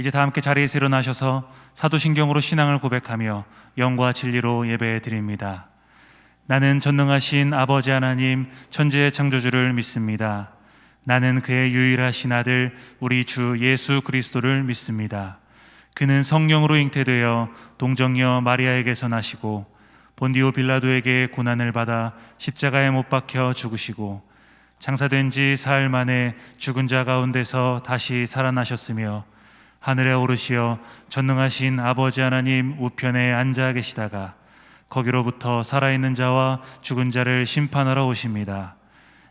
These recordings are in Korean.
이제 다 함께 자리에서 일어나셔서 사도신경으로 신앙을 고백하며 영과 진리로 예배 드립니다. 나는 전능하신 아버지 하나님 천지의 창조주를 믿습니다. 나는 그의 유일하신 아들 우리 주 예수 그리스도를 믿습니다. 그는 성령으로 잉태되어 동정녀 마리아에게서 나시고 본디오 빌라도에게 고난을 받아 십자가에 못 박혀 죽으시고 장사된 지 사흘 만에 죽은 자 가운데서 다시 살아나셨으며 하늘에 오르시어 전능하신 아버지 하나님 우편에 앉아 계시다가 거기로부터 살아있는 자와 죽은 자를 심판하러 오십니다.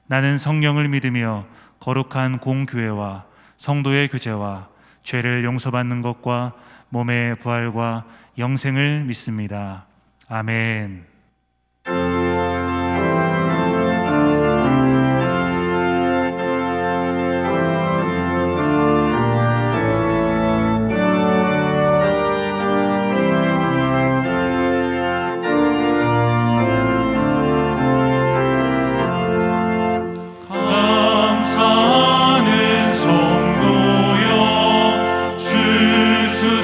나는 성령을 믿으며 거룩한 공교회와 성도의 교제와 죄를 용서받는 것과 몸의 부활과 영생을 믿습니다. 아멘.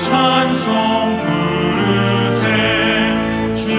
찬송 부르세 주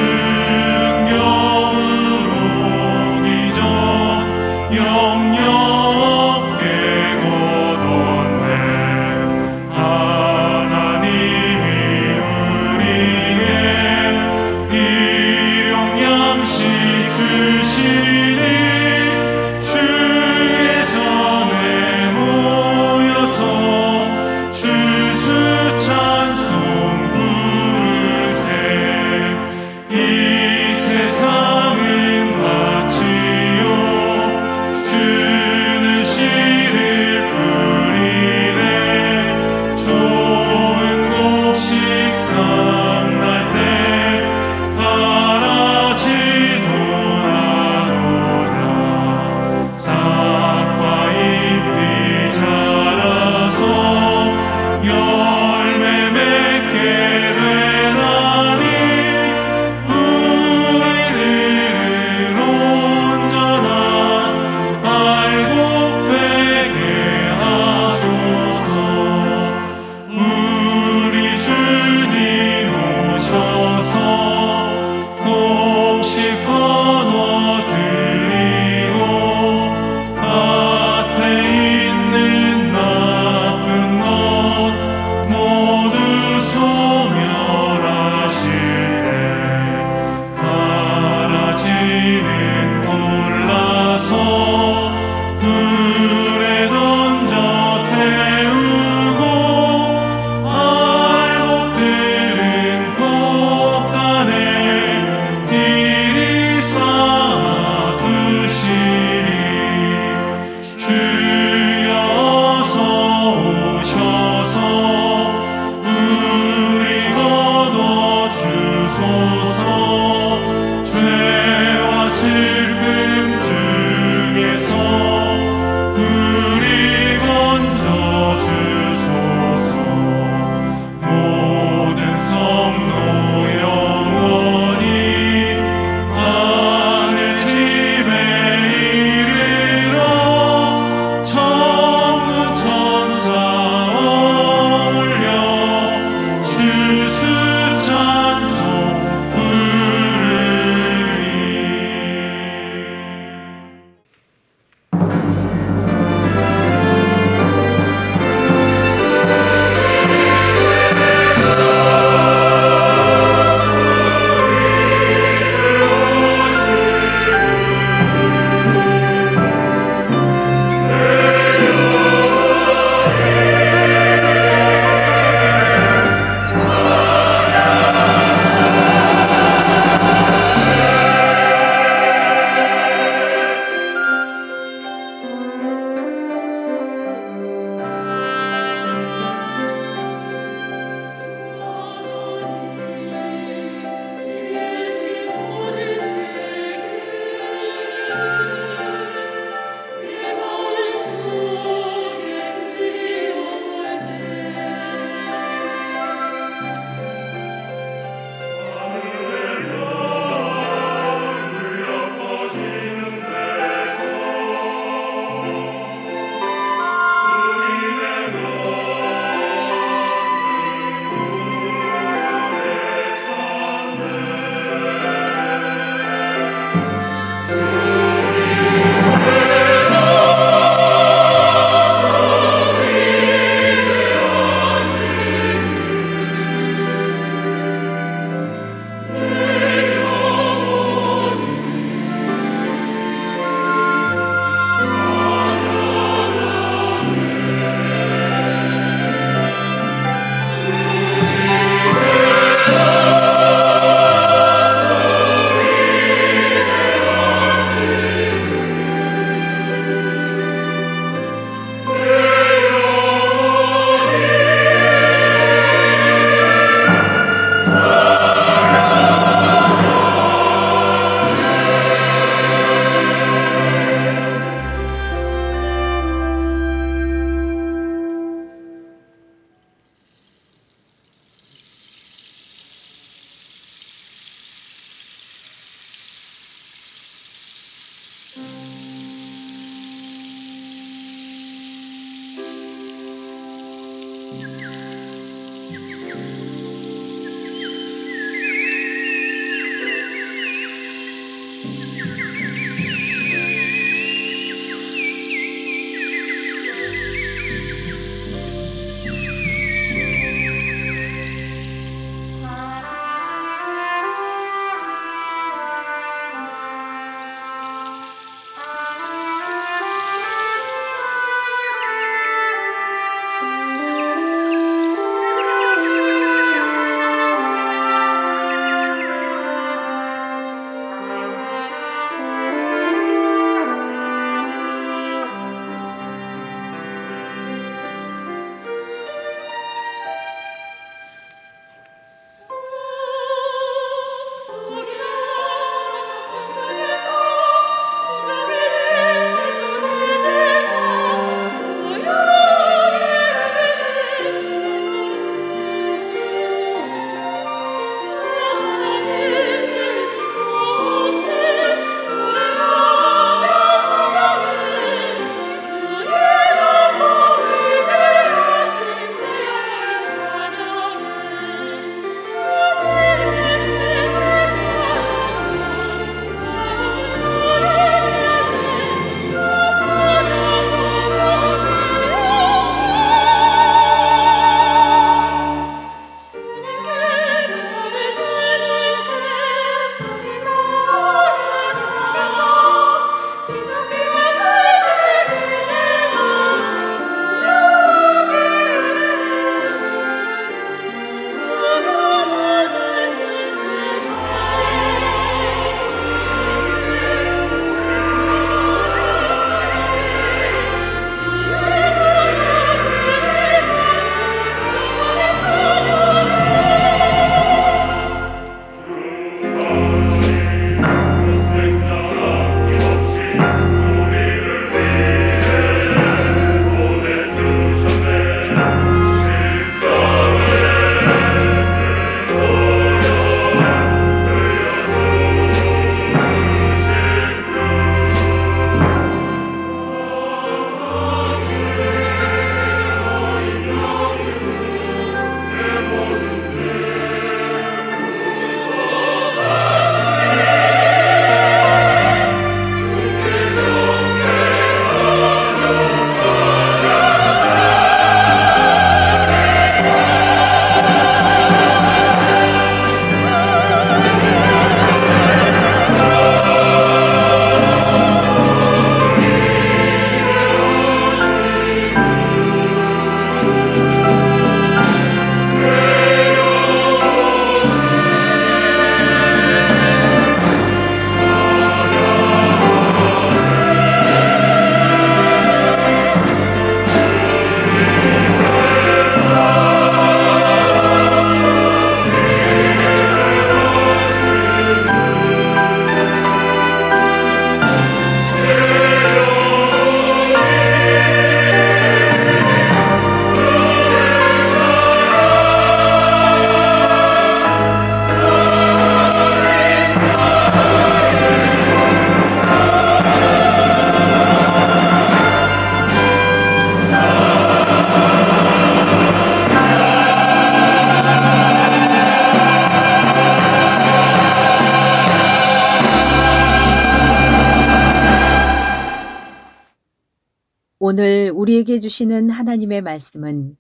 오늘 우리에게 주시는 하나님의 말씀은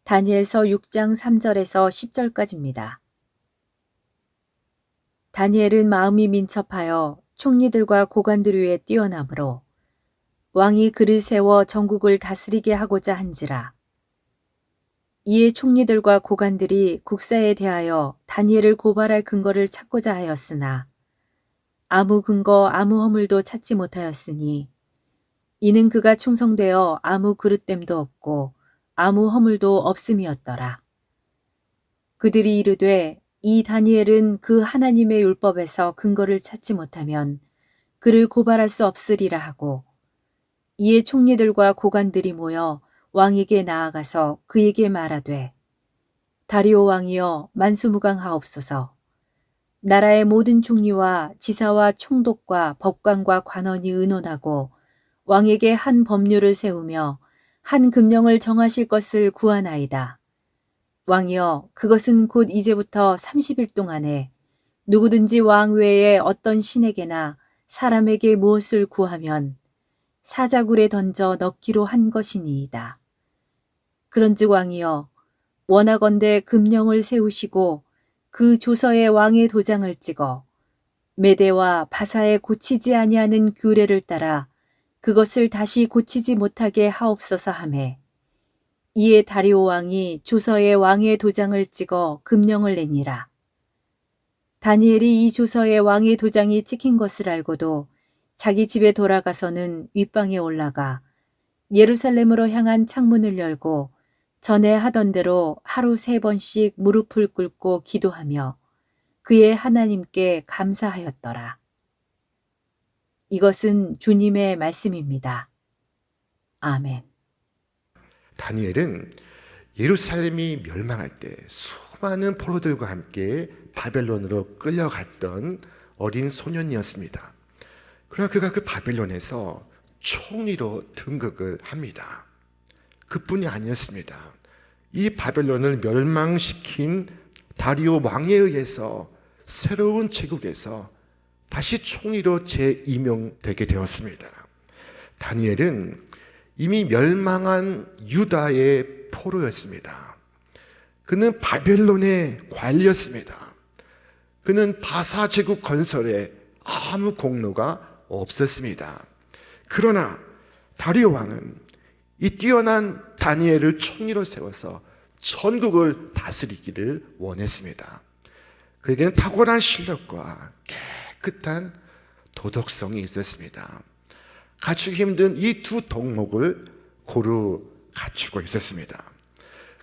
다니엘서 6장 3절에서 10절까지입니다. 다니엘은 마음이 민첩하여 총리들과 고관들 위에 뛰어나므로 왕이 그를 세워 전국을 다스리게 하고자 한지라. 이에 총리들과 고관들이 국사에 대하여 다니엘을 고발할 근거를 찾고자 하였으나 아무 근거 아무 허물도 찾지 못하였으니 이는 그가 충성되어 아무 그릇됨도 없고 아무 허물도 없음이었더라. 그들이 이르되 이 다니엘은 그 하나님의 율법에서 근거를 찾지 못하면 그를 고발할 수 없으리라 하고, 이에 총리들과 고관들이 모여 왕에게 나아가서 그에게 말하되, 다리오 왕이여 만수무강하옵소서. 나라의 모든 총리와 지사와 총독과 법관과 관원이 의논하고 왕에게 한 법률을 세우며 한 금령을 정하실 것을 구하나이다. 왕이여, 그것은 곧 이제부터 30일 동안에 누구든지 왕 외에 어떤 신에게나 사람에게 무엇을 구하면 사자굴에 던져 넣기로 한 것이니이다. 그런즉 왕이여, 원하건대 금령을 세우시고 그 조서에 왕의 도장을 찍어 메대와 바사에 고치지 아니하는 규례를 따라 그것을 다시 고치지 못하게 하옵소서 하매, 이에 다리오 왕이 조서에 왕의 도장을 찍어 금령을 내니라. 다니엘이 이 조서에 왕의 도장이 찍힌 것을 알고도 자기 집에 돌아가서는 윗방에 올라가 예루살렘으로 향한 창문을 열고 전에 하던 대로 하루 3번씩 무릎을 꿇고 기도하며 그의 하나님께 감사하였더라. 이것은 주님의 말씀입니다. 아멘. 다니엘은 예루살렘이 멸망할 때 수많은 포로들과 함께 바벨론으로 끌려갔던 어린 소년이었습니다. 그러나 그가 그 바벨론에서 총리로 등극을 합니다. 그뿐이 아니었습니다. 이 바벨론을 멸망시킨 다리오 왕에 의해서 새로운 제국에서 다시 총리로 재임명되게 되었습니다. 다니엘은 이미 멸망한 유다의 포로였습니다. 그는 바벨론의 관리였습니다. 그는 바사 제국 건설에 아무 공로가 없었습니다. 그러나 다리오 왕은 이 뛰어난 다니엘을 총리로 세워서 전국을 다스리기를 원했습니다. 그에게는 탁월한 실력과 깨끗한 도덕성이 있었습니다. 갖추기 힘든 이 두 덕목을 고루 갖추고 있었습니다.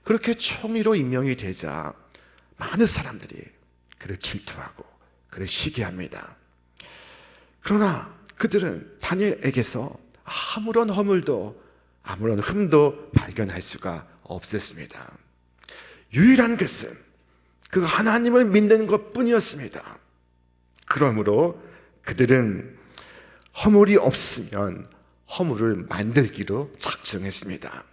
그렇게 총리로 임명이 되자 많은 사람들이 그를 질투하고 그를 시기합니다. 그러나 그들은 다니엘에게서 아무런 허물도 아무런 흠도 발견할 수가 없었습니다. 유일한 것은 그 하나님을 믿는 것뿐이었습니다. 그러므로 그들은 허물이 없으면 허물을 만들기로 작정했습니다.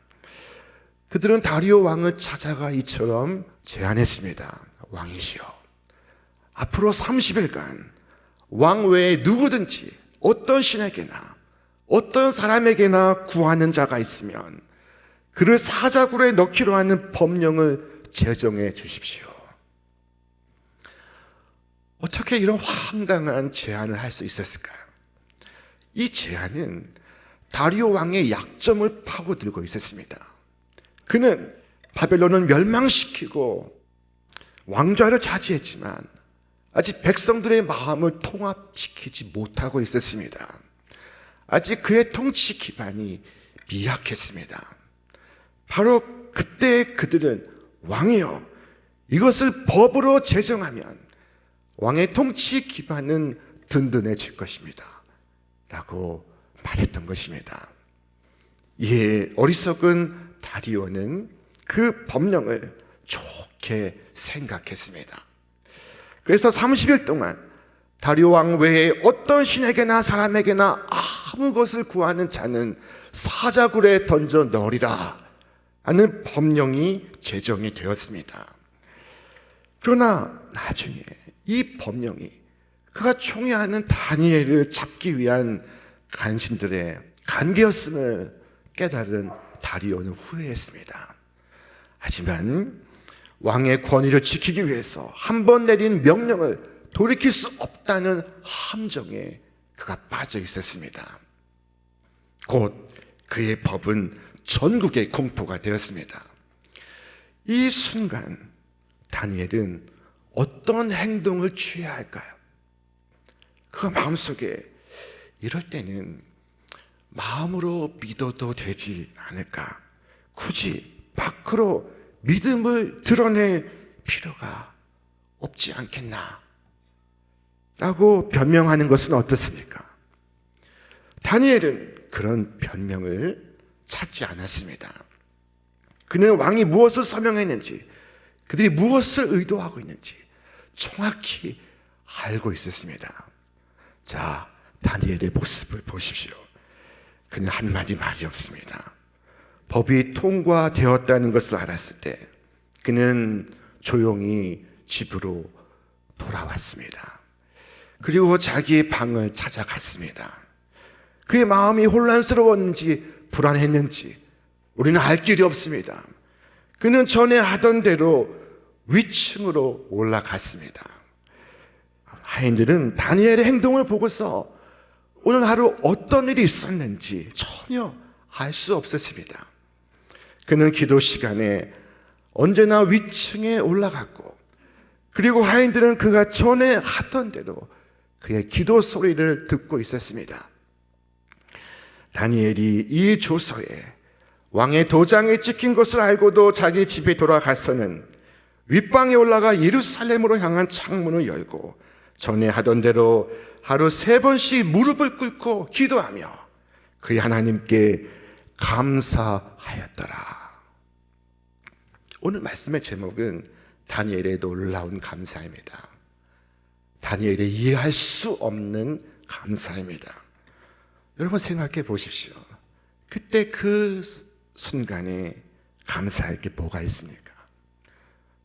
그들은 다리오 왕을 찾아가 이처럼 제안했습니다. 왕이시여, 앞으로 30일간 왕 외에 누구든지 어떤 신에게나 어떤 사람에게나 구하는 자가 있으면 그를 사자굴에 넣기로 하는 법령을 제정해 주십시오. 어떻게 이런 황당한 제안을 할 수 있었을까요? 이 제안은 다리오 왕의 약점을 파고들고 있었습니다. 그는 바벨론을 멸망시키고 왕좌를 차지했지만 아직 백성들의 마음을 통합시키지 못하고 있었습니다. 아직 그의 통치 기반이 미약했습니다. 바로 그때 그들은 왕이여, 이것을 법으로 제정하면 왕의 통치 기반은 든든해질 것입니다 라고 말했던 것입니다. 이에 어리석은 다리오는 그 법령을 좋게 생각했습니다. 그래서 30일 동안 다리오 왕 외에 어떤 신에게나 사람에게나 아무 것을 구하는 자는 사자굴에 던져 넣으리라 하는 법령이 제정이 되었습니다. 그러나 나중에 이 법령이 그가 총애하는 다니엘을 잡기 위한 간신들의 간계였음을 깨달은 다리오는 후회했습니다. 하지만 왕의 권위를 지키기 위해서 한 번 내린 명령을 돌이킬 수 없다는 함정에 그가 빠져 있었습니다. 곧 그의 법은 전국에 공포가 되었습니다. 이 순간 다니엘은 어떤 행동을 취해야 할까요? 그가 마음속에 이럴 때는 마음으로 믿어도 되지 않을까? 굳이 밖으로 믿음을 드러낼 필요가 없지 않겠나? 라고 변명하는 것은 어떻습니까? 다니엘은 그런 변명을 찾지 않았습니다. 그는 왕이 무엇을 서명했는지, 그들이 무엇을 의도하고 있는지 정확히 알고 있었습니다. 자, 다니엘의 모습을 보십시오. 그는 한마디 말이 없습니다. 법이 통과되었다는 것을 알았을 때 그는 조용히 집으로 돌아왔습니다. 그리고 자기의 방을 찾아갔습니다. 그의 마음이 혼란스러웠는지 불안했는지 우리는 알 길이 없습니다. 그는 전에 하던 대로 위층으로 올라갔습니다. 하인들은 다니엘의 행동을 보고서 오늘 하루 어떤 일이 있었는지 전혀 알 수 없었습니다. 그는 기도 시간에 언제나 위층에 올라갔고, 그리고 하인들은 그가 전에 하던 대로 그의 기도 소리를 듣고 있었습니다. 다니엘이 이 조서에 왕의 도장이 찍힌 것을 알고도 자기 집에 돌아가서는 윗방에 올라가 예루살렘으로 향한 창문을 열고 전에 하던 대로 하루 3번씩 무릎을 꿇고 기도하며 그의 하나님께 감사하였더라. 오늘 말씀의 제목은 다니엘의 놀라운 감사입니다. 다니엘이 이해할 수 없는 감사입니다. 여러분 생각해 보십시오. 그때 그 순간에 감사할 게 뭐가 있습니까?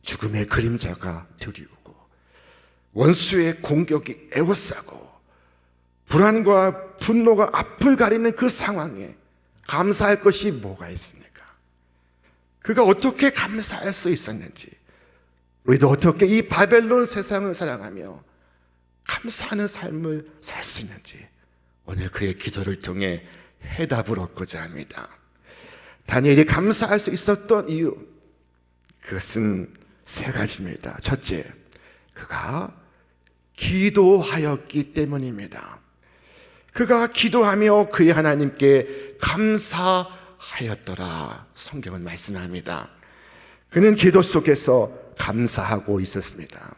죽음의 그림자가 드리우고 원수의 공격이 에워싸고 불안과 분노가 앞을 가리는 그 상황에 감사할 것이 뭐가 있습니까? 그가 어떻게 감사할 수 있었는지, 우리도 어떻게 이 바벨론 세상을 살아가며 감사하는 삶을 살 수 있는지 오늘 그의 기도를 통해 해답을 얻고자 합니다. 다니엘이 감사할 수 있었던 이유, 그것은 3가지입니다. 첫째, 그가 기도하였기 때문입니다. 그가 기도하며 그의 하나님께 감사하였더라. 성경은 말씀합니다. 그는 기도 속에서 감사하고 있었습니다.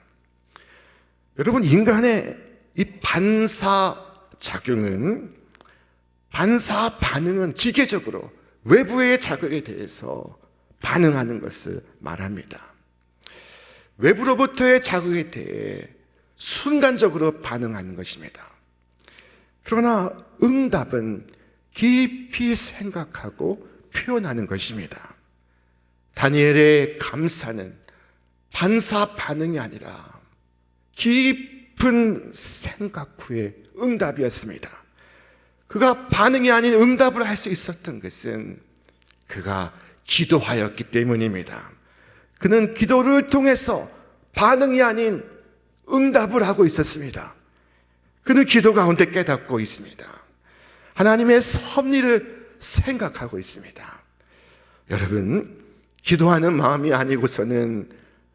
여러분, 인간의 이 반사작용은, 반사 반응은 기계적으로 외부의 자극에 대해서 반응하는 것을 말합니다. 외부로부터의 자극에 대해 순간적으로 반응하는 것입니다. 그러나 응답은 깊이 생각하고 표현하는 것입니다. 다니엘의 감사는 반사 반응이 아니라 깊은 생각 후에 응답이었습니다. 그가 반응이 아닌 응답을 할 수 있었던 것은 그가 기도하였기 때문입니다. 그는 기도를 통해서 반응이 아닌 응답을 하고 있었습니다. 그는 기도 가운데 깨닫고 있습니다. 하나님의 섭리를 생각하고 있습니다. 여러분, 기도하는 마음이 아니고서는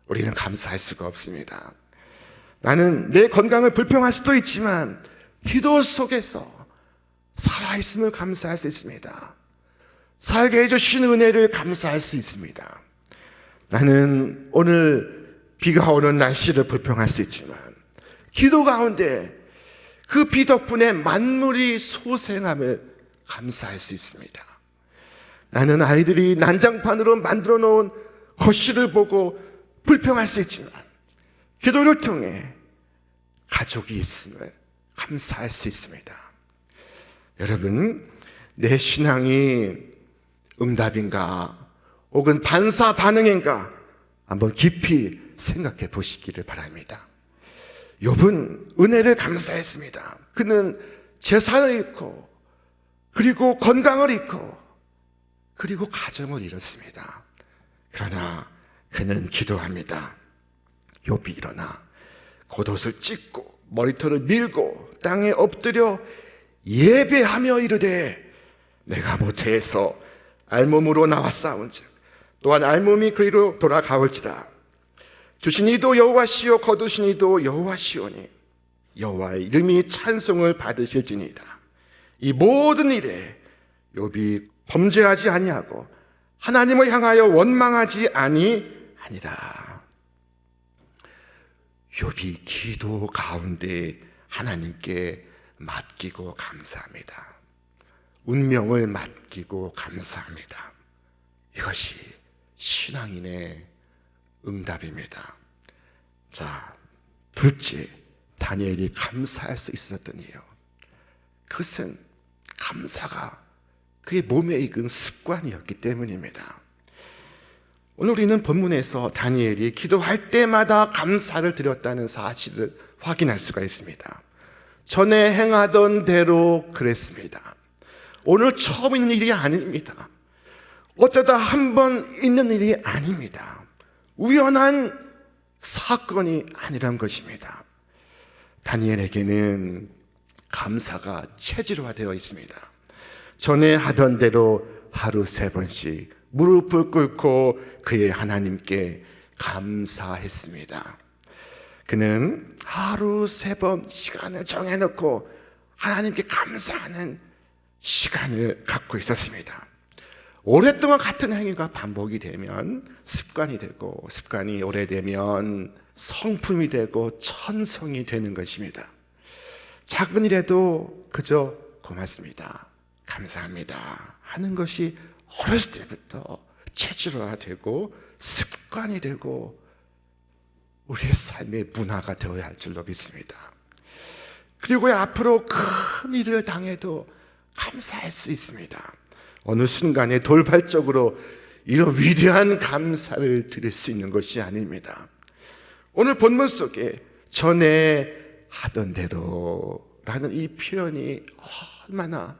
우리는 감사할 수가 없습니다. 나는 내 건강을 불평할 수도 있지만 기도 속에서 살아있음을 감사할 수 있습니다. 살게 해주신 은혜를 감사할 수 있습니다. 나는 오늘 비가 오는 날씨를 불평할 수 있지만 기도 가운데 그 비 덕분에 만물이 소생함을 감사할 수 있습니다. 나는 아이들이 난장판으로 만들어 놓은 거실을 보고 불평할 수 있지만 기도를 통해 가족이 있음을 감사할 수 있습니다. 여러분, 내 신앙이 응답인가 혹은 반사 반응인가 한번 깊이 생각해 보시기를 바랍니다. 욥은 은혜를 감사했습니다. 그는 재산을 잃고 그리고 건강을 잃고 그리고 가정을 잃었습니다. 그러나 그는 기도합니다. 욥이 일어나 겉옷을 찢고 머리털을 밀고 땅에 엎드려 예배하며 이르되 내가 모태에서 알몸으로 나왔사온즉 또한 알몸이 그리로 돌아가올지다. 주신 이도 여호와시요 거두신 이도 여호와시오니 여호와의 이름이 찬송을 받으실지니이다. 이 모든 일에 욥이 범죄하지 아니하고 하나님을 향하여 원망하지 아니하니라. 욥이 기도 가운데 하나님께 맡기고 감사합니다. 운명을 맡기고 감사합니다. 이것이 신앙인의 응답입니다. 자, 둘째, 다니엘이 감사할 수 있었던 이유. 그것은 감사가 그의 몸에 익은 습관이었기 때문입니다. 오늘 우리는 본문에서 다니엘이 기도할 때마다 감사를 드렸다는 사실을 확인할 수가 있습니다. 전에 행하던 대로 그랬습니다. 오늘 처음 있는 일이 아닙니다. 어쩌다 한 번 있는 일이 아닙니다. 우연한 사건이 아니란 것입니다. 다니엘에게는 감사가 체질화되어 있습니다. 전에 하던 대로 하루 3번씩 무릎을 꿇고 그의 하나님께 감사했습니다. 그는 하루 3번 시간을 정해놓고 하나님께 감사하는 시간을 갖고 있었습니다. 오랫동안 같은 행위가 반복이 되면 습관이 되고, 습관이 오래되면 성품이 되고 천성이 되는 것입니다. 작은 일에도 그저 고맙습니다, 감사합니다 하는 것이 어렸을 때부터 체질화되고 습관이 되고 우리의 삶의 문화가 되어야 할 줄로 믿습니다. 그리고 앞으로 큰 일을 당해도 감사할 수 있습니다. 어느 순간에 돌발적으로 이런 위대한 감사를 드릴 수 있는 것이 아닙니다. 오늘 본문 속에 전에 하던 대로라는 이 표현이 얼마나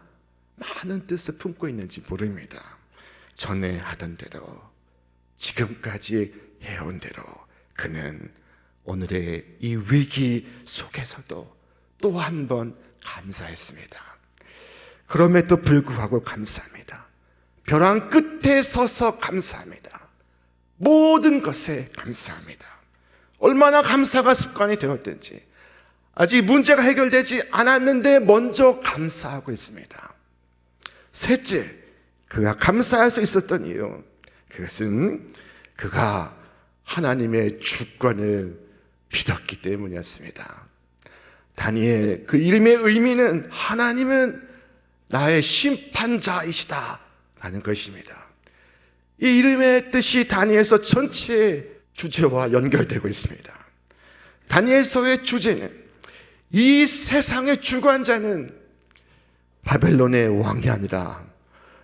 많은 뜻을 품고 있는지 모릅니다. 전에 하던 대로, 지금까지 해온 대로 그는 오늘의 이 위기 속에서도 또 한 번 감사했습니다. 그럼에도 불구하고 감사합니다. 벼랑 끝에 서서 감사합니다. 모든 것에 감사합니다. 얼마나 감사가 습관이 되었든지 아직 문제가 해결되지 않았는데 먼저 감사하고 있습니다. 셋째, 그가 감사할 수 있었던 이유, 그것은 그가 하나님의 주권을 믿었기 때문이었습니다. 다니엘, 그 이름의 의미는 하나님은 나의 심판자이시다 라는 것입니다. 이 이름의 뜻이 다니엘서 전체의 주제와 연결되고 있습니다. 다니엘서의 주제는 이 세상의 주관자는 바벨론의 왕이 아니라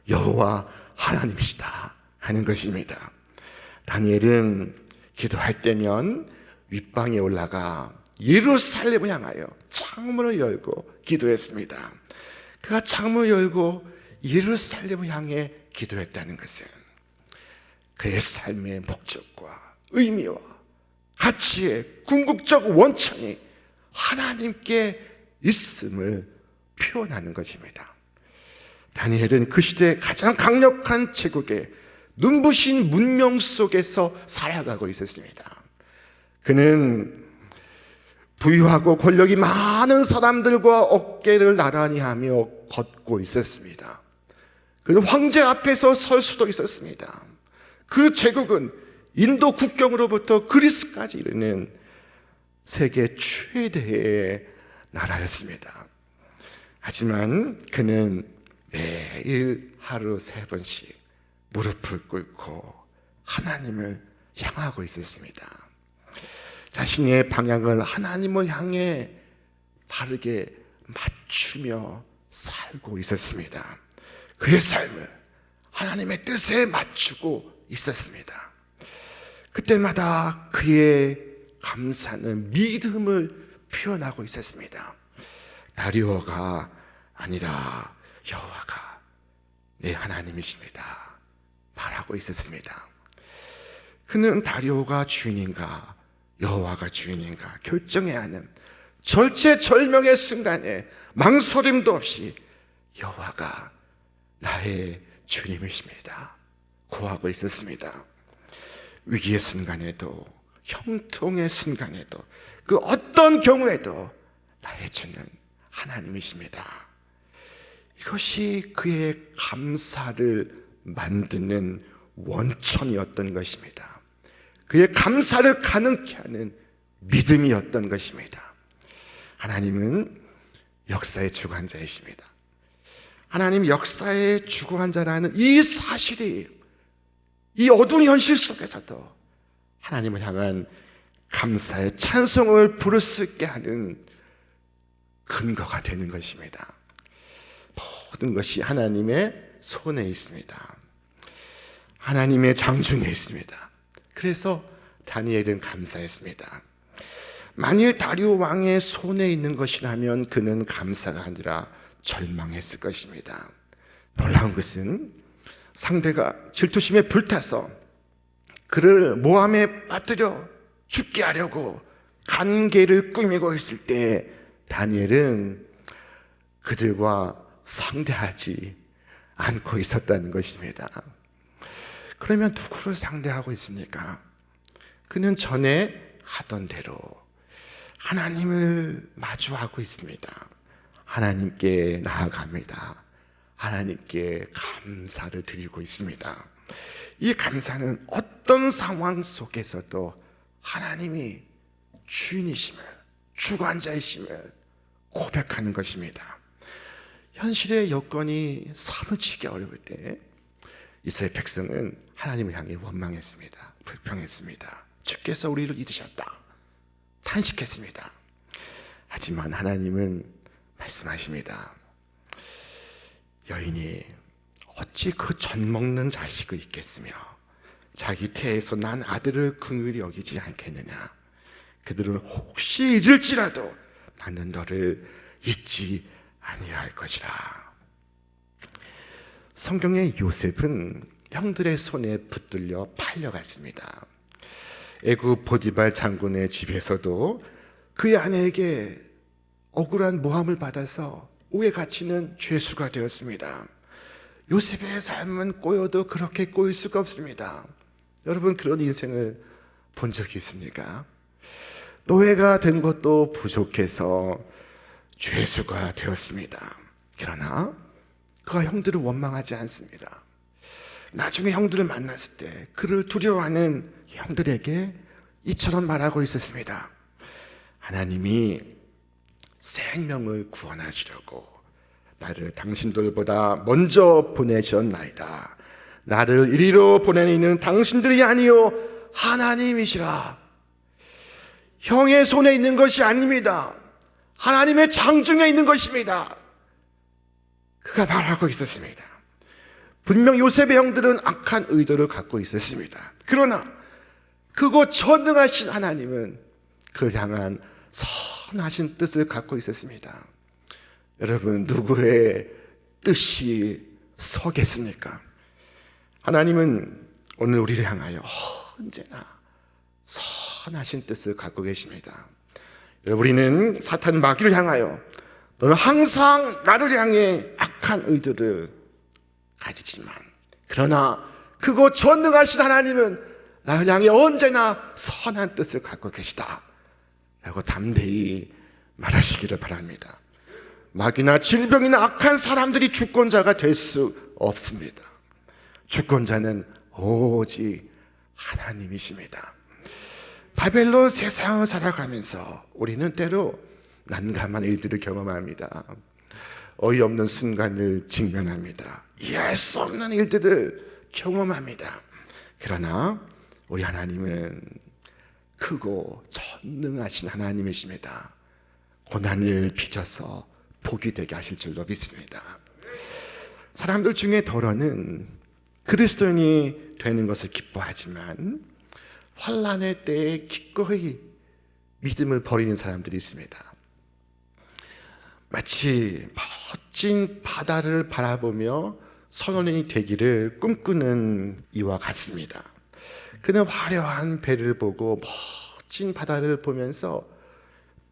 여호와 하나님이시다 하는 것입니다. 다니엘은 기도할 때면 윗방에 올라가 예루살렘을 향하여 창문을 열고 기도했습니다. 그가 창문을 열고 예루살렘을 향해 기도했다는 것은 그의 삶의 목적과 의미와 가치의 궁극적 원천이 하나님께 있음을 표현하는 것입니다. 다니엘은 그 시대의 가장 강력한 제국의 눈부신 문명 속에서 살아가고 있었습니다. 그는 부유하고 권력이 많은 사람들과 어깨를 나란히 하며 걷고 있었습니다. 그는 황제 앞에서 설 수도 있었습니다. 그 제국은 인도 국경으로부터 그리스까지 이르는 세계 최대의 나라였습니다. 하지만 그는 매일 하루 3번씩 무릎을 꿇고 하나님을 향하고 있었습니다. 자신의 방향을 하나님을 향해 바르게 맞추며 살고 있었습니다. 그의 삶을 하나님의 뜻에 맞추고 있었습니다. 그때마다 그의 감사는 믿음을 표현하고 있었습니다. 다리오가 아니라 여호와가 내 하나님이십니다. 말하고 있었습니다. 그는 다리오가 주인인가 여호와가 주인인가 결정해야 하는 절체절명의 순간에 망설임도 없이 여호와가 나의 주님이십니다 고하고 있었습니다. 위기의 순간에도 형통의 순간에도 그 어떤 경우에도 나의 주는 하나님이십니다. 이것이 그의 감사를 만드는 원천이었던 것입니다. 그의 감사를 가능케 하는 믿음이었던 것입니다. 하나님은 역사의 주관자이십니다. 하나님 역사의 주관자라는 이 사실이 이 어두운 현실 속에서도 하나님을 향한 감사의 찬송을 부를 수 있게 하는 근거가 되는 것입니다. 모든 것이 하나님의 손에 있습니다. 하나님의 장중에 있습니다. 그래서 다니엘은 감사했습니다. 만일 다리오 왕의 손에 있는 것이라면 그는 감사가 아니라 절망했을 것입니다. 놀라운 것은 상대가 질투심에 불타서 그를 모함에 빠뜨려 죽게 하려고 간계를 꾸미고 있을 때 다니엘은 그들과 상대하지 않고 있었다는 것입니다. 그러면 누구를 상대하고 있습니까? 그는 전에 하던 대로 하나님을 마주하고 있습니다. 하나님께 나아갑니다. 하나님께 감사를 드리고 있습니다. 이 감사는 어떤 상황 속에서도 하나님이 주인이심을, 주관자이심을 고백하는 것입니다. 현실의 여건이 사무치게 어려울 때 이스라엘 백성은 하나님을 향해 원망했습니다. 불평했습니다. 주께서 우리를 잊으셨다. 탄식했습니다. 하지만 하나님은 말씀하십니다. 여인이 어찌 그 젖 먹는 자식을 잊겠으며 자기 태에서 난 아들을 긍휼히 여기지 않겠느냐. 그들은 혹시 잊을지라도 나는 너를 잊지 아니할 것이라. 성경의 요셉은 형들의 손에 붙들려 팔려갔습니다. 애굽 보디발 장군의 집에서도 그의 아내에게 억울한 모함을 받아서 오해 갇히는 죄수가 되었습니다. 요셉의 삶은 꼬여도 그렇게 꼬일 수가 없습니다. 여러분 그런 인생을 본 적이 있습니까? 노예가 된 것도 부족해서 죄수가 되었습니다. 그러나 그가 형들을 원망하지 않습니다. 나중에 형들을 만났을 때 그를 두려워하는 형들에게 이처럼 말하고 있었습니다. 하나님이 생명을 구원하시려고 나를 당신들보다 먼저 보내셨나이다. 나를 이리로 보내는 당신들이 아니요 하나님이시라. 형의 손에 있는 것이 아닙니다. 하나님의 장중에 있는 것입니다. 그가 말하고 있었습니다. 분명 요셉의 형들은 악한 의도를 갖고 있었습니다. 그러나 그곳 전능하신 하나님은 그를 향한 선하신 뜻을 갖고 있었습니다. 여러분 누구의 뜻이 서겠습니까? 하나님은 오늘 우리를 향하여 언제나 선하신 뜻을 갖고 계십니다. 여러분 우리는 사탄 마귀를 향하여 너는 항상 나를 향해 악한 의도를 가지지만 그러나 그곳 전능하신 하나님은 나를 향해 언제나 선한 뜻을 갖고 계시다 라고 담대히 말하시기를 바랍니다. 마귀나 질병이나 악한 사람들이 주권자가 될 수 없습니다. 주권자는 오직 하나님이십니다. 바벨론 세상을 살아가면서 우리는 때로 난감한 일들을 경험합니다. 어이없는 순간을 직면합니다. 이해할 수 없는 일들을 경험합니다. 그러나 우리 하나님은 크고 전능하신 하나님이십니다. 고난을 빚어서 복이 되게 하실 줄로 믿습니다. 사람들 중에 더러는 그리스도인이 되는 것을 기뻐하지만 환난의 때에 기꺼이 믿음을 버리는 사람들이 있습니다. 마치 멋진 바다를 바라보며 선원이 되기를 꿈꾸는 이와 같습니다. 그는 화려한 배를 보고 멋진 바다를 보면서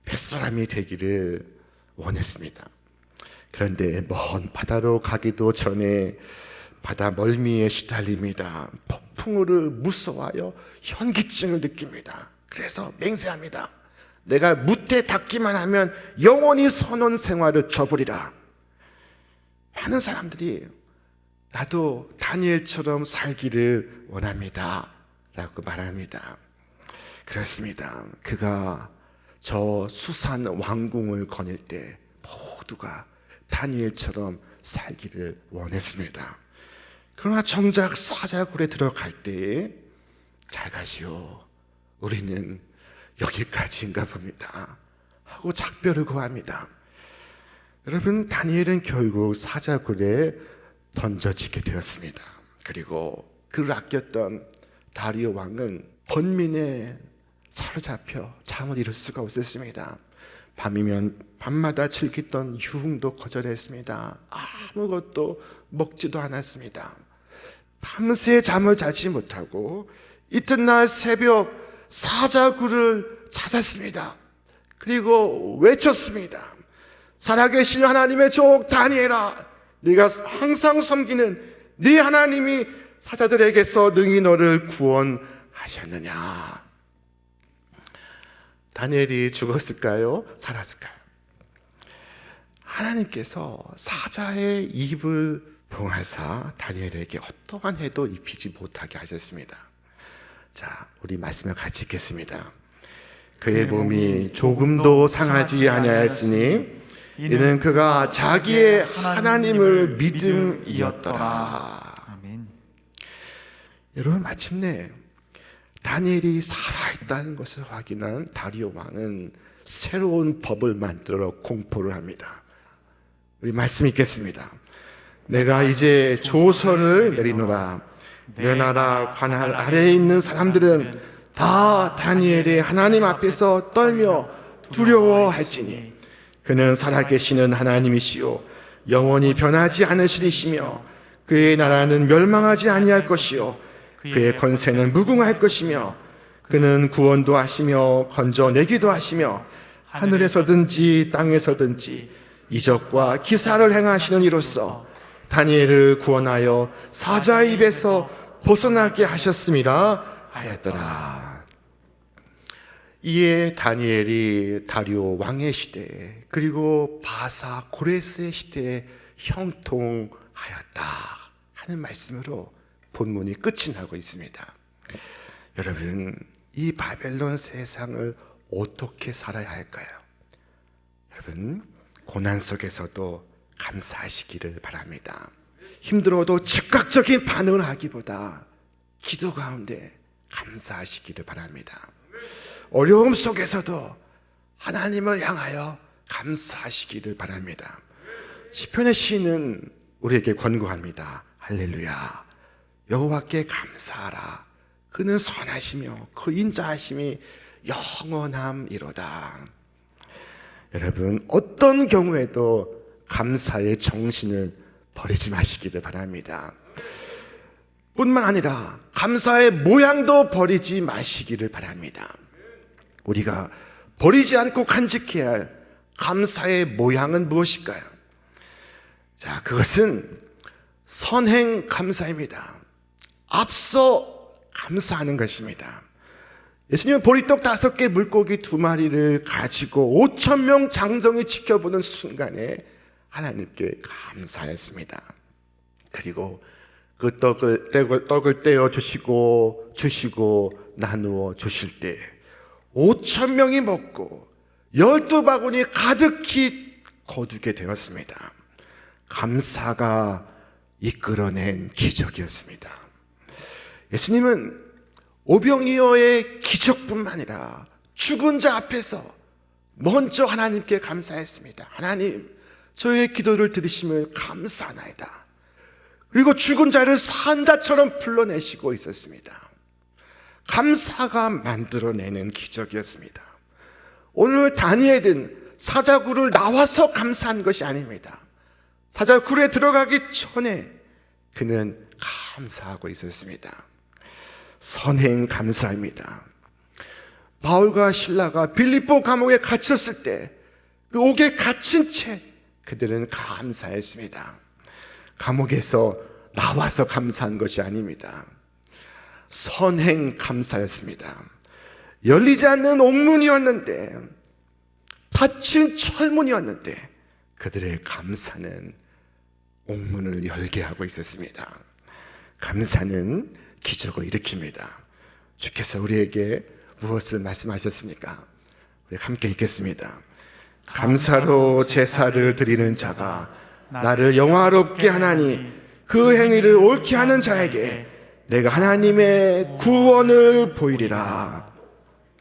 뱃사람이 되기를 원했습니다. 그런데 먼 바다로 가기도 전에 바다 멀미에 시달립니다. 폭풍우를 무서워하여 현기증을 느낍니다. 그래서 맹세합니다. 내가 무태 닿기만 하면 영원히 선원 생활을 저버리라. 많은 사람들이 나도 다니엘처럼 살기를 원합니다 라고 말합니다. 그렇습니다. 그가 저 수산 왕궁을 거닐 때 모두가 다니엘처럼 살기를 원했습니다. 그러나 정작 사자굴에 들어갈 때 잘 가시오, 우리는 여기까지인가 봅니다 하고 작별을 구합니다. 여러분, 다니엘은 결국 사자굴에 던져지게 되었습니다. 그리고 그를 아꼈던 다리오 왕은 번민에 사로잡혀 잠을 이룰 수가 없었습니다. 밤이면 밤마다 즐기던 유흥도 거절했습니다. 아무것도 먹지도 않았습니다. 밤새 잠을 자지 못하고 이튿날 새벽 사자굴을 찾았습니다. 그리고 외쳤습니다. 살아계신 하나님의 종 다니엘아, 네가 항상 섬기는 네 하나님이 사자들에게서 능히 너를 구원하셨느냐. 다니엘이 죽었을까요? 살았을까요? 하나님께서 사자의 입을 봉하사 다니엘에게 어떠한 해도 입히지 못하게 하셨습니다. 자, 우리 말씀을 같이 읽겠습니다. 그의 몸이 조금도 상하지 아니하였으니 이는 그가 자기의 하나님을 믿음이었더라. 아멘. 여러분, 마침내 다니엘이 살아있다는 것을 확인한 다리오 왕은 새로운 법을 만들어 공포를 합니다. 우리 말씀 읽겠습니다. 내가 이제 조서를 내리노라. 내 나라 관할 아래에 있는 사람들은 다 다니엘의 하나님 앞에서 떨며 두려워할지니 그는 살아계시는 하나님이시요 영원히 변하지 않으시리시며 그의 나라는 멸망하지 아니할 것이요 그의 권세는 무궁할 것이며 그는 구원도 하시며 건져내기도 하시며 하늘에서든지 땅에서든지 이적과 기사를 행하시는 이로써 다니엘을 구원하여 사자의 입에서 벗어나게 하셨음이라 하였더라. 이에 다니엘이 다리오 왕의 시대에 그리고 바사 고레스의 시대에 형통하였다 하는 말씀으로 본문이 끝이 나고 있습니다. 여러분, 이 바벨론 세상을 어떻게 살아야 할까요? 여러분, 고난 속에서도 감사하시기를 바랍니다. 힘들어도 즉각적인 반응을 하기보다 기도 가운데 감사하시기를 바랍니다. 어려움 속에서도 하나님을 향하여 감사하시기를 바랍니다. 시편의 시인은 우리에게 권고합니다. 할렐루야, 여호와께 감사하라. 그는 선하시며 그 인자하심이 영원함이로다. 여러분, 어떤 경우에도 감사의 정신을 버리지 마시기를 바랍니다. 뿐만 아니라 감사의 모양도 버리지 마시기를 바랍니다. 우리가 버리지 않고 간직해야 할 감사의 모양은 무엇일까요? 자, 그것은 선행 감사입니다. 앞서 감사하는 것입니다. 예수님은 보리떡 5개, 물고기 2마리를 가지고 5,000명 장정이 지켜보는 순간에 하나님께 감사했습니다. 그리고 그 떡을 떼어 주시고 나누어 주실 때 5,000명이 먹고 12바구니 가득히 거두게 되었습니다. 감사가 이끌어낸 기적이었습니다. 예수님은 오병이어의 기적뿐만 아니라 죽은 자 앞에서 먼저 하나님께 감사했습니다. 하나님, 저의 기도를 들으심을 감사하나이다. 그리고 죽은 자를 산 자처럼 불러내시고 있었습니다. 감사가 만들어내는 기적이었습니다. 오늘 다니엘은 사자굴을 나와서 감사한 것이 아닙니다. 사자굴에 들어가기 전에 그는 감사하고 있었습니다. 선행 감사입니다. 바울과 실라가 빌립보 감옥에 갇혔을 때 그 옥에 갇힌 채 그들은 감사했습니다. 감옥에서 나와서 감사한 것이 아닙니다. 선행 감사였습니다. 열리지 않는 옥문이었는데, 닫힌 철문이었는데 그들의 감사는 옥문을 열게 하고 있었습니다. 감사는 기적을 일으킵니다. 주께서 우리에게 무엇을 말씀하셨습니까? 우리 함께 읽겠습니다. 감사로 제사를 드리는 자가 나를 영화롭게 하나니 그 행위를 옳게 하는 자에게 내가 하나님의 구원을 보이리라.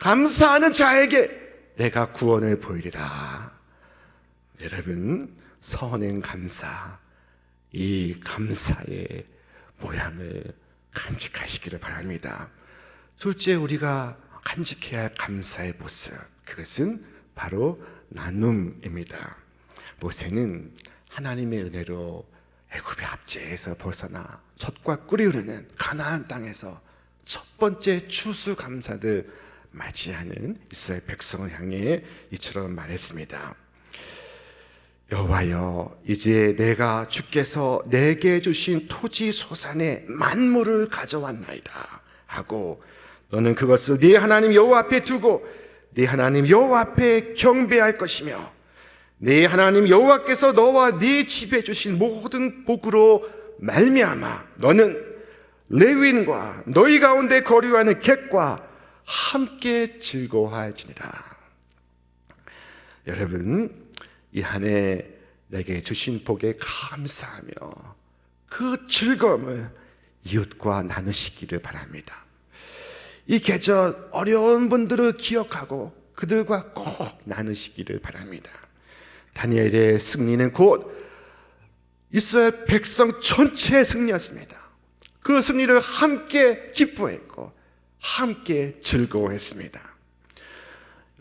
감사하는 자에게 내가 구원을 보이리라. 여러분, 선행 감사, 이 감사의 모양을 간직하시기를 바랍니다. 둘째, 우리가 간직해야 할 감사의 모습, 그것은 바로 나눔입니다. 모세는 하나님의 은혜로 애굽의 압제에서 벗어나 젖과 꿀이 흐르는 가나안 땅에서 첫 번째 추수감사를 맞이하는 이스라엘 백성을 향해 이처럼 말했습니다. 여호와여, 이제 내가 주께서 내게 주신 토지 소산의 만물을 가져왔나이다 하고 너는 그것을 네 하나님 여호와 앞에 두고 네 하나님 여호와 앞에 경배할 것이며 네 하나님 여호와께서 너와 네 집에 주신 모든 복으로 말미암아 너는 레위인과 너희 가운데 거류하는 객과 함께 즐거워할지니라. 여러분, 이 한 해 내게 주신 복에 감사하며 그 즐거움을 이웃과 나누시기를 바랍니다. 이 계절 어려운 분들을 기억하고 그들과 꼭 나누시기를 바랍니다. 다니엘의 승리는 곧 이스라엘 백성 전체의 승리였습니다. 그 승리를 함께 기뻐했고 함께 즐거워했습니다.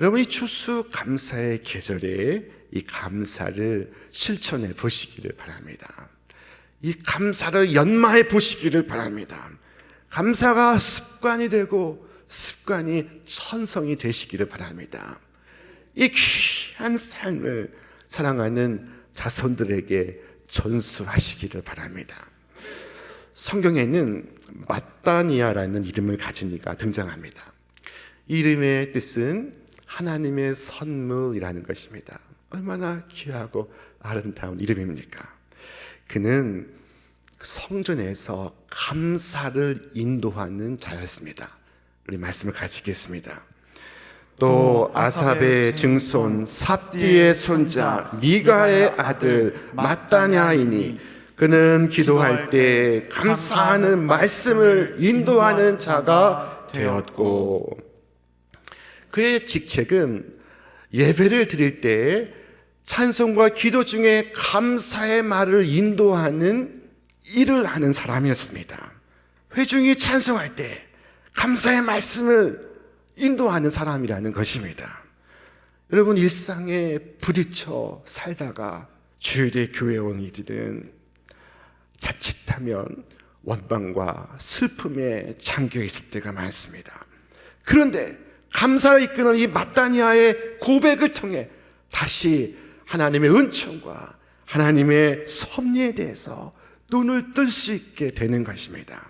여러분, 이 추수 감사의 계절에 이 감사를 실천해 보시기를 바랍니다. 이 감사를 연마해 보시기를 바랍니다. 감사가 습관이 되고 습관이 천성이 되시기를 바랍니다. 이 귀한 삶을 사랑하는 자손들에게 전수하시기를 바랍니다. 성경에는 마따니아라는 이름을 가진 이가 등장합니다. 이 이름의 뜻은 하나님의 선물이라는 것입니다. 얼마나 귀하고 아름다운 이름입니까? 그는 성전에서 감사를 인도하는 자였습니다. 우리 말씀을 가지겠습니다. 또 아삽의 증손 삽디의 손자 미가의 아들 마따냐이니 그는 기도할 때 감사하는 말씀을 인도하는 자가 되었고, 그의 직책은 예배를 드릴 때 찬송과 기도 중에 감사의 말을 인도하는 일을 하는 사람이었습니다. 회중이 찬송할 때 감사의 말씀을 인도하는 사람이라는 것입니다. 여러분, 일상에 부딪혀 살다가 주일에 교회 온 이들은 자칫하면 원망과 슬픔에 잠겨 있을 때가 많습니다. 그런데 감사를 이끄는 이 마따니아의 고백을 통해 다시 하나님의 은총과 하나님의 섭리에 대해서 눈을 뜰 수 있게 되는 것입니다.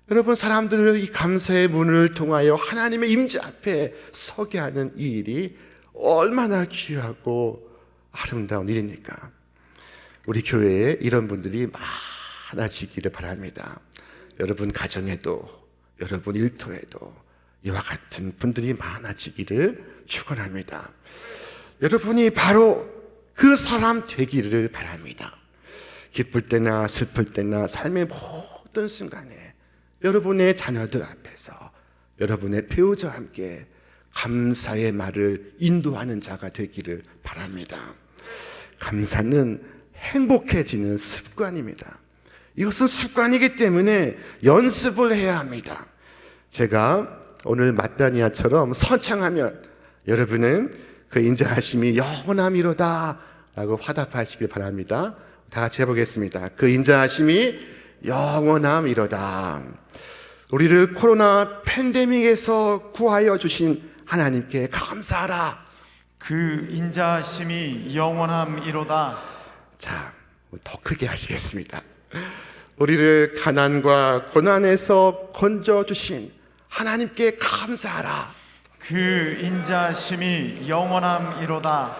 여러분, 사람들을 이 감사의 문을 통하여 하나님의 임재 앞에 서게 하는 이 일이 얼마나 귀하고 아름다운 일입니까? 우리 교회에 이런 분들이 많아지기를 바랍니다. 여러분 가정에도, 여러분 일터에도 이와 같은 분들이 많아지기를 축원합니다. 여러분이 바로 그 사람 되기를 바랍니다. 기쁠 때나 슬플 때나 삶의 모든 순간에 여러분의 자녀들 앞에서 여러분의 배우자와 함께 감사의 말을 인도하는 자가 되기를 바랍니다. 감사는 행복해지는 습관입니다. 이것은 습관이기 때문에 연습을 해야 합니다. 제가 오늘 마따니아처럼 선창하면 여러분은 그 인자하심이 영원함이로다 라고 화답하시길 바랍니다. 다 같이 해보겠습니다. 그 인자하심이 영원함이로다. 우리를 코로나 팬데믹에서 구하여 주신 하나님께 감사하라. 그 인자하심이 영원함이로다. 자, 더 크게 하시겠습니다. 우리를 가난과 고난에서 건져주신 하나님께 감사하라. 그 인자하심이 영원함이로다.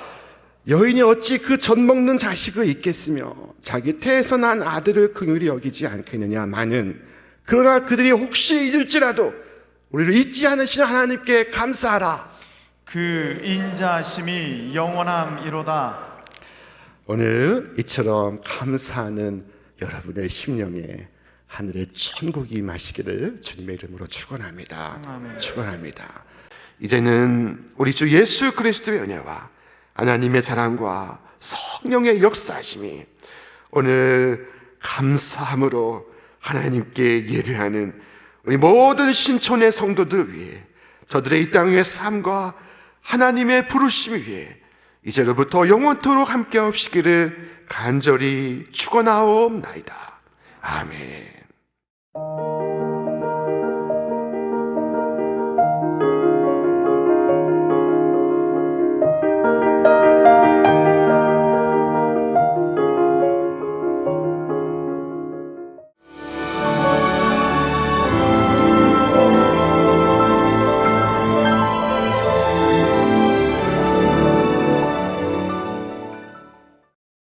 여인이 어찌 그 젖 먹는 자식을 잊겠으며 자기 태에서 난 아들을 긍휼히 여기지 않겠느냐마는, 그러나 그들이 혹시 잊을지라도 우리를 잊지 않으신 하나님께 감사하라. 그 인자하심이 영원함이로다. 오늘 이처럼 감사하는 여러분의 심령에 하늘의 천국이 임하시기를 주님의 이름으로 축원합니다. 아멘. 축원합니다. 이제는 우리 주 예수 그리스도의 은혜와 하나님의 사랑과 성령의 역사하심이 오늘 감사함으로 하나님께 예배하는 우리 모든 신촌의 성도들 위해, 저들의 이 땅의 삶과 하나님의 부르심 위에 이제로부터 영원토록 함께 하시기를 간절히 축원하옵나이다. 아멘.